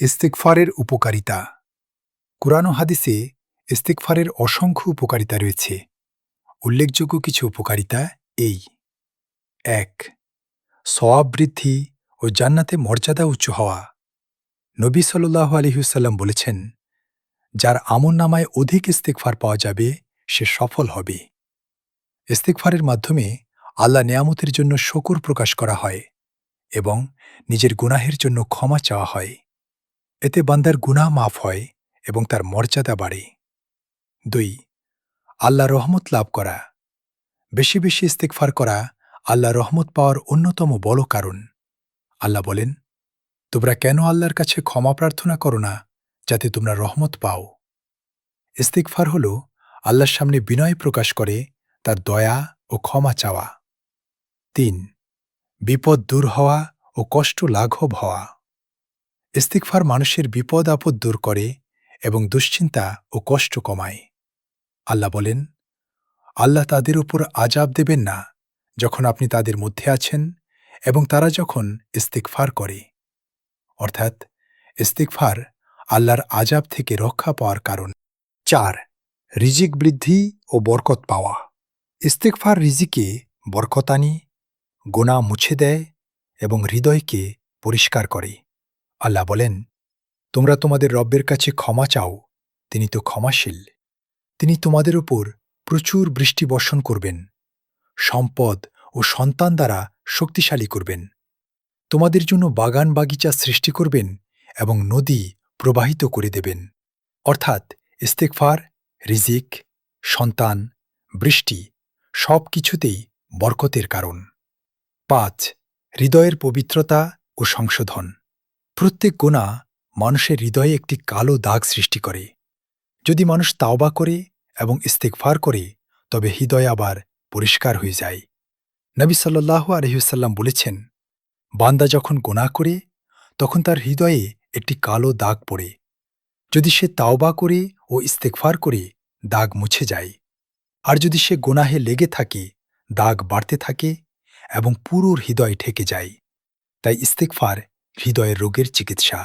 ইস্তিগফারের উপকারিতা। কুরআন ও হাদিসে ইস্তিগফারের অসংখ্য উপকারিতা রয়েছে। উল্লেখযোগ্য কিছু উপকারিতা এই: ১. সওয়াব বৃদ্ধি ও জান্নাতে মর্যাদা উঁচু হওয়া। নবী সাল্লাল্লাহু আলাইহি ওয়াসাল্লাম বলেছেন, যার আমলনামায় অধিক ইস্তিগফার পাওয়া যাবে সে সফল হবে। ইস্তিগফারের মাধ্যমে আল্লাহ নেয়ামতের জন্য শকর প্রকাশ করা হয় এবং নিজের গুনাহের জন্য ক্ষমা চাওয়া হয়। এতে বান্দার গুনাহ মাফ হয় এবং তার মর্যাদা বাড়ে। ২. আল্লাহ রহমত লাভ করা। বেশি বেশি ইস্তিগফার করা আল্লাহ রহমত পাওয়ার অন্যতম বড় কারণ। আল্লাহ বলেন, তোমরা কেন আল্লাহর কাছে ক্ষমা প্রার্থনা করো না যাতে তোমরা রহমত পাও? ইস্তিগফার হল আল্লাহর সামনে বিনয় প্রকাশ করে তার দয়া ও ক্ষমা চাওয়া। ৩. বিপদ দূর হওয়া ও কষ্ট লাঘব হওয়া। ইস্তিগফার মানুষের বিপদ আপদ দূর করে এবং দুশ্চিন্তা ও কষ্ট কমায়। আল্লাহ বলেন, আল্লাহ তাদের উপর আযাব দেবেন না যখন আপনি তাদের মধ্যে আছেন এবং তারা যখন ইস্তিগফার করে। অর্থাৎ ইস্তিগফার আল্লাহর আযাব থেকে রক্ষা পাওয়ার কারণ। ৪. রিজিক বৃদ্ধি ও বরকত পাওয়া। ইস্তিগফার রিজিকে বরকত আনে, গুনাহ মুছে দেয় এবং হৃদয়কে পরিষ্কার করে। আল্লাহ বলেন, তোমরা তোমাদের রব্বের কাছে ক্ষমা চাও, তিনি তো ক্ষমাশীল। তিনি তোমাদের উপর প্রচুর বৃষ্টি বর্ষণ করবেন, সম্পদ ও সন্তান দ্বারা শক্তিশালী করবেন। তোমাদের জন্য বাগান বাগিচা সৃষ্টি করবেন এবং নদী প্রবাহিত করে দেবেন। অর্থাৎ ইস্তিগফার, রিজিক, সন্তান, বৃষ্টি সব কিছুতেই বরকতের কারণ। ৫. হৃদয়ের পবিত্রতা ও সংশোধন। প্রত্যেক গুনাহ মানুষের হৃদয়ে একটি কালো দাগ সৃষ্টি করে। যদি মানুষ তাওবা করে এবং ইস্তিগফার করে তবে হৃদয় আবার পরিষ্কার হয়ে যায়। নবী সাল্লাল্লাহু আলাইহি ওয়াসাল্লাম বলেছেন, বান্দা যখন গুনাহ করে তখন তার হৃদয়ে একটি কালো দাগ পড়ে। যদি সে তাওবা করে ও ইস্তিগফার করে দাগ মুছে যায়। আর যদি সে গুনাহে লেগে থাকে দাগ বাড়তে থাকে এবং পুরো হৃদয় ঢেকে যায়। তাই ইস্তিগফার হৃদয়ের রোগের চিকিৎসা।